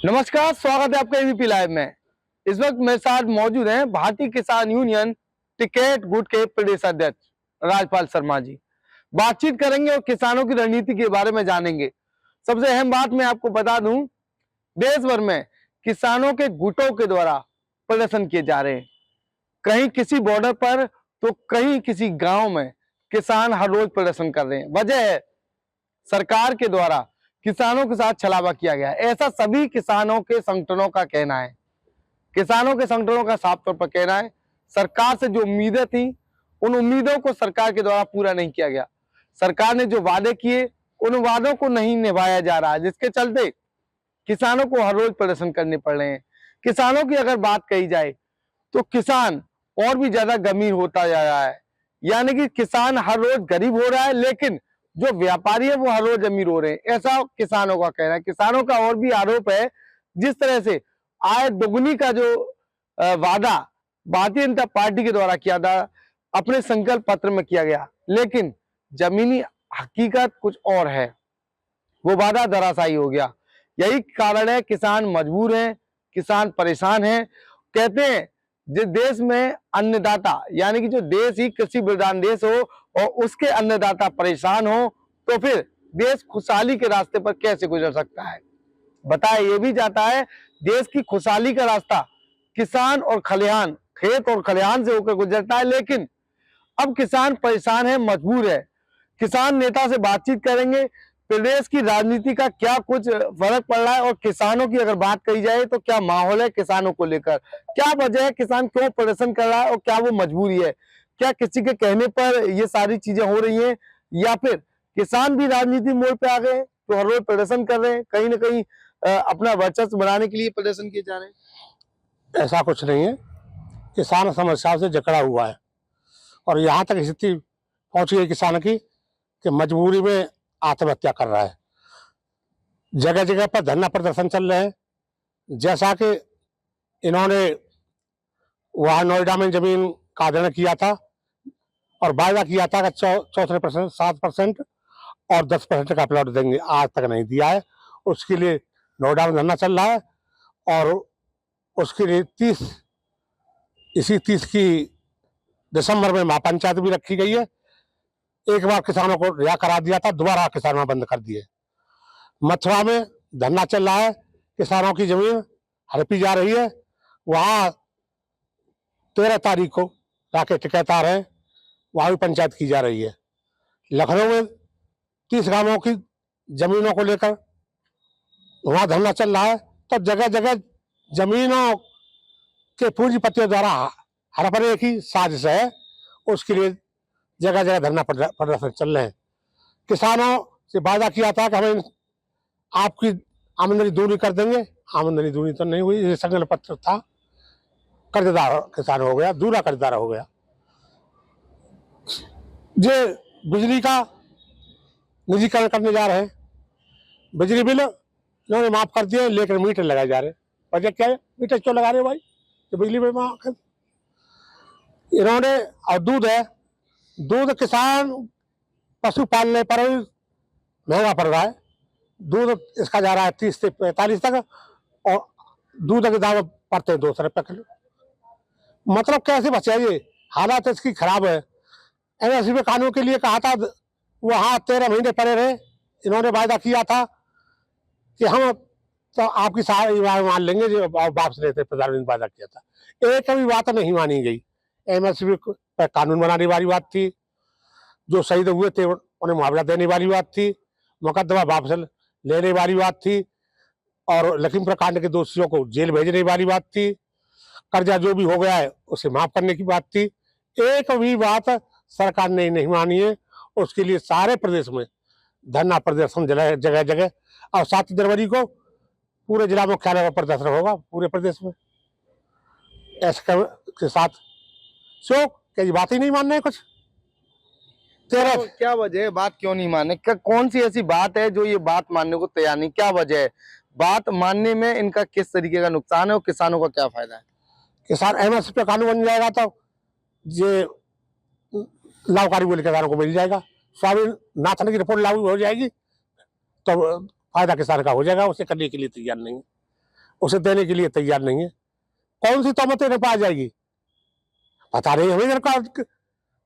नमस्कार, स्वागत है आपका एबीपी लाइव में। इस वक्त मेरे साथ मौजूद हैं भारतीय किसान यूनियन टिकैत गुट के प्रदेश अध्यक्ष राजपाल शर्मा जी। बातचीत करेंगे और किसानों की रणनीति के बारे में जानेंगे। सबसे अहम बात मैं आपको बता दूं, देश भर में किसानों के गुटों के द्वारा प्रदर्शन किए जा रहे हैं। कहीं किसी बॉर्डर पर तो कहीं किसी गांव में किसान हर रोज प्रदर्शन कर रहे हैं। वजह है सरकार के द्वारा किसानों के साथ छलावा किया गया, ऐसा सभी किसानों के संगठनों का कहना है। किसानों के संगठनों का साफ तौर पर कहना है, सरकार से जो उम्मीदें थी उन उम्मीदों को सरकार के द्वारा पूरा नहीं किया गया। सरकार ने जो वादे किए उन वादों को नहीं निभाया जा रहा है, जिसके चलते किसानों को हर रोज प्रदर्शन करने पड़ रहे हैं। किसानों की अगर बात कही जाए तो किसान और भी ज्यादा गंभीर होता जा रहा है, यानी कि किसान हर रोज गरीब हो रहा है, लेकिन जो व्यापारी है वो हर रोज अमीर हो रहे हैं, ऐसा किसानों का कहना है। किसानों का और भी आरोप है, जिस तरह से आय दोगुनी का जो वादा भारतीय जनता पार्टी के द्वारा किया था, अपने संकल्प पत्र में किया गया, लेकिन जमीनी हकीकत कुछ और है, वो वादा धराशायी हो गया। यही कारण है, किसान मजबूर हैं, किसान परेशान हैं। कहते हैं जिस देश में अन्नदाता, यानी कि जो देश ही कृषि प्रधान देश हो और उसके अन्नदाता परेशान हो, तो फिर देश खुशहाली के रास्ते पर कैसे गुजर सकता है। बताया ये भी जाता है, देश की खुशहाली का रास्ता किसान और खलिहान, खेत और खलिहान से होकर गुजरता है, लेकिन अब किसान परेशान है, मजबूर है। किसान नेता से बातचीत करेंगे, प्रदेश की राजनीति का क्या कुछ फर्क पड़ रहा है और किसानों की अगर बात कही जाए तो क्या माहौल है किसानों को लेकर, क्या वजह है, किसान क्यों प्रदर्शन कर रहा है और क्या वो मजबूरी है, क्या किसी के कहने पर ये सारी चीजें हो रही हैं, या फिर किसान भी राजनीति मोड़ पे आ गए हैं तो हर रोज प्रदर्शन कर रहे हैं, कहीं ना कहीं अपना वर्चस्व बढ़ाने के लिए प्रदर्शन किए जा रहे हैं। ऐसा कुछ नहीं है। किसान समस्याओं से जकड़ा हुआ है और यहाँ तक स्थिति पहुंच गई किसान की कि मजबूरी में आत्महत्या कर रहा है। जगह जगह पर धरना प्रदर्शन चल रहे हैं, जैसा कि इन्होंने वहाँ नोएडा में जमीन का आंदोलन किया था और वायदा किया था कि 64%, 7% और 10% का प्लॉट देंगे, आज तक नहीं दिया है। उसके लिए नोएडा में धरना चल रहा है और उसके लिए 30 की दिसंबर में महापंचायत भी रखी गई है। एक बार किसानों को रिहा करा दिया था, दोबारा किसानों बंद कर दिए। मथुरा में धरना चल रहा है, किसानों की जमीन हड़पी जा रही है। वहाँ 13 तारीख को जाके टिकैत आ रहे हैं, वहाँ भी पंचायत की जा रही है। लखनऊ में 30 गांवों की जमीनों को लेकर वहाँ धरना चल रहा है। तो जगह जगह जमीनों के पूंजीपतियों द्वारा हड़पने की साजिश है, उसके लिए जगह जगह धरना प्रदर्शन चल रहे हैं। किसानों से वादा किया था कि हमें आपकी आमदनी दूनी कर देंगे, आमदनी दूनी तो नहीं हुई। ये संकल्प पत्र था, कर्जदार किसान हो गया, दूल्हा कर्जदार हो गया। ये बिजली का निजीकरण करने जा रहे हैं, बिजली बिल इन्होंने माफ कर दिए, लेकर मीटर लगाए जा रहे हैं। वजह क्या है, मीटर क्यों लगा रहे हो भाई, तो बिजली बिल माफ कर इन्होंने। और दूध है, दूध किसान पशु पालने पर महंगा पड़ रहा है। दूध इसका जा रहा है 30 से 45 तक और दूध के दाम पड़ते हैं 200 रुपये किलो। मतलब कैसे बचे ये, हालात इसकी खराब है। एमएसपी कानून के लिए कहा था, वहाँ 13 महीने पड़े रहे। इन्होंने वायदा किया था कि हम तो आपकी सारी बात मान लेंगे, जो वापस लेते प्रधानमंत्री वायदा किया था। एक भी बात नहीं मानी गई। एमएसपी पर कानून बनाने वाली बात थी, जो शहीद हुए थे उन्हें मुआवजा देने वाली बात थी, मुकदमा वापस लेने वाली बात थी, और लखीमपुर कांड के दोषियों को जेल भेजने वाली बात थी, कर्जा जो भी हो गया है उसे माफ करने की बात थी। एक भी बात सरकार ने नहीं मानी है। उसके लिए सारे प्रदेश में धरना प्रदर्शन जगह जगह, और 7 जनवरी को पूरे जिला मुख्यालय पर प्रदर्शन होगा पूरे प्रदेश में। ऐसे के साथ क्या बात ही नहीं मान रहे कुछ। तो क्या वजह है, बात क्यों नहीं माने, कौन सी ऐसी बात है जो ये बात मानने को तैयार नहीं, क्या वजह है, बात मानने में इनका किस तरीके का नुकसान है और किसानों का क्या फायदा है। किसान एमएसपी पे कानून बन जाएगा तो ये लाभकारी बोले किसानों को मिल जाएगा। स्वामीनाथन की रिपोर्ट लागू हो जाएगी तो फायदा किसान का हो जाएगा, उसे करने के लिए तैयार नहीं है। उसे देने के लिए तैयार नहीं है। कौन सी तोहमत इन्हें पा जाएगी पता नहीं हमें सरकार,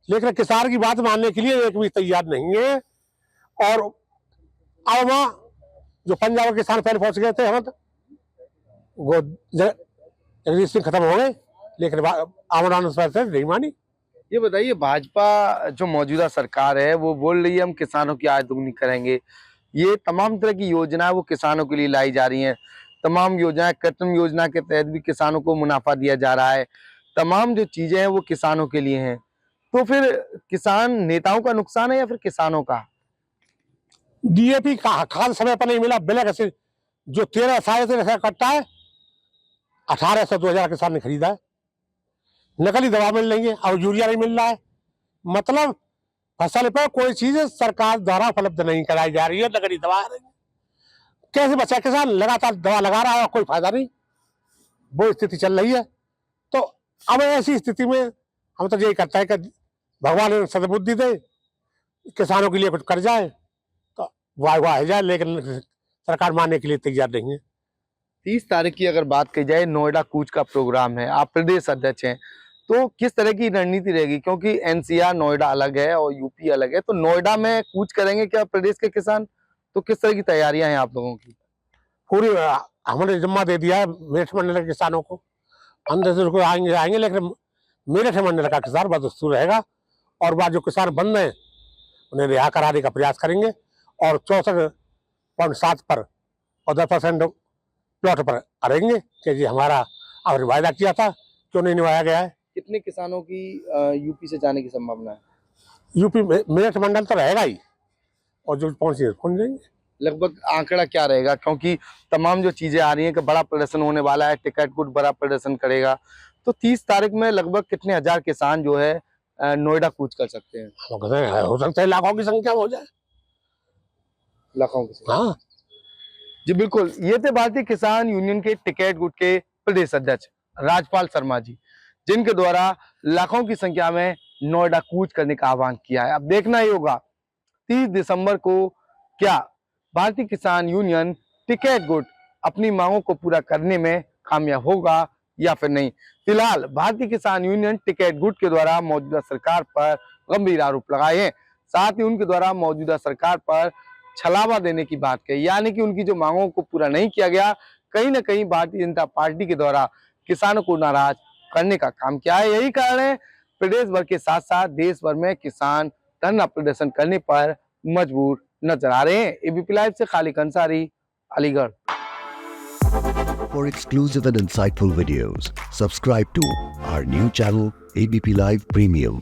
लेकिन किसान की बात मानने के लिए एक भी तैयार नहीं है। और अब वहाँ जो पंजाब के किसान पहले पहुंच गए थे हम वो जगदीश सिंह खत्म हो गए, लेकिन आमरण से नहीं मानी। ये बताइए, भाजपा जो मौजूदा सरकार है वो बोल रही है हम किसानों की आय दुगनी करेंगे। ये तमाम तरह की योजनाएं वो किसानों के लिए लाई जा रही हैं। तमाम योजनाएं, कृषि योजना के तहत भी किसानों को मुनाफा दिया जा रहा है। तमाम जो चीजें हैं वो किसानों के लिए हैं। तो फिर किसान नेताओं का नुकसान है या फिर किसानों का? डीएपी का खाद समय पर नहीं मिला, बिलक से जो 13 साढ़े 13 कट्टा है 1800 2000 किसान ने खरीदा है। नकली दवा मिल रही है और यूरिया नहीं मिल रहा है। मतलब फसल पर कोई चीज सरकार द्वारा उपलब्ध नहीं कराई जा रही है, नकली दवा आ रही है। कैसे बचा किसान? लगातार दवा लगा रहा है और कोई फायदा नहीं, वो स्थिति चल रही है। तो अब ऐसी स्थिति में हम तो यही करते हैं कि भगवान सद्बुद्धि दे, किसानों के लिए कुछ कर जाए तो वाह वाह जाए, लेकिन सरकार मानने के लिए तैयार नहीं है। 30 तारीख की अगर बात की जाए, नोएडा कूच का प्रोग्राम है, आप प्रदेश अध्यक्ष हैं, तो किस तरह की रणनीति रहेगी? क्योंकि एनसीआर नोएडा अलग है और यूपी अलग है, तो नोएडा में कूच करेंगे क्या प्रदेश के किसान? तो किस तरह की तैयारियां हैं आप लोगों की? पूरी हमने जिम्मा दे दिया है मेरठ मंडल के किसानों को। अंदर से आएंगे, लेकिन मेरठ मंडल का किसान बदस्तूर रहेगा और बाद जो किसान बंद हैं उन्हें रिहा कराने का प्रयास करेंगे और 64.7 पर और 10% प्लॉट पर करेंगे कि जी हमारा आपने वायदा किया था क्यों नहीं निभाया गया है। कितने किसानों की यूपी से जाने की संभावना है? यूपी मेरठ मंडल तो रहेगा ही और जो पहुंचे पहुंच जाएंगे। लगभग आंकड़ा क्या रहेगा? क्योंकि तमाम जो चीजें आ रही हैं कि बड़ा प्रदर्शन होने वाला है, टिकैत गुट बड़ा प्रदर्शन करेगा, तो 30 तारीख में लगभग कितने हजार किसान जो है नोएडा कूच कर सकते हैं? हो सकता है लाखों की संख्या में हो जाए। लाखों की संख्या। हाँ जी बिल्कुल, ये थे भारतीय किसान यूनियन के टिकैत गुट के प्रदेश अध्यक्ष राजपाल शर्मा जी, जिनके द्वारा लाखों की संख्या में नोएडा कूच करने का आह्वान किया है। अब देखना ही होगा 30 दिसंबर को क्या भारतीय किसान यूनियन टिकैत गुट अपनी मांगों को पूरा करने में कामयाब होगा या फिर नहीं। फिलहाल भारतीय किसान यूनियन टिकैत गुट के द्वारा मौजूदा सरकार पर गंभीर आरोप लगाए हैं, साथ ही उनके द्वारा मौजूदा सरकार पर छलावा देने की बात कही, यानी कि उनकी जो मांगों को पूरा नहीं किया गया, कहीं ना कहीं भारतीय जनता पार्टी के द्वारा किसानों को नाराज करने का काम किया है। यही कारण है प्रदेश भर के साथ साथ देश भर में किसान धरना प्रदर्शन करने पर मजबूर नजर आ रहे हैं। एबीपी लाइव से Khalid Ansari, Aligarh. For exclusive and insightful videos, subscribe to our new channel ABP Live Premium.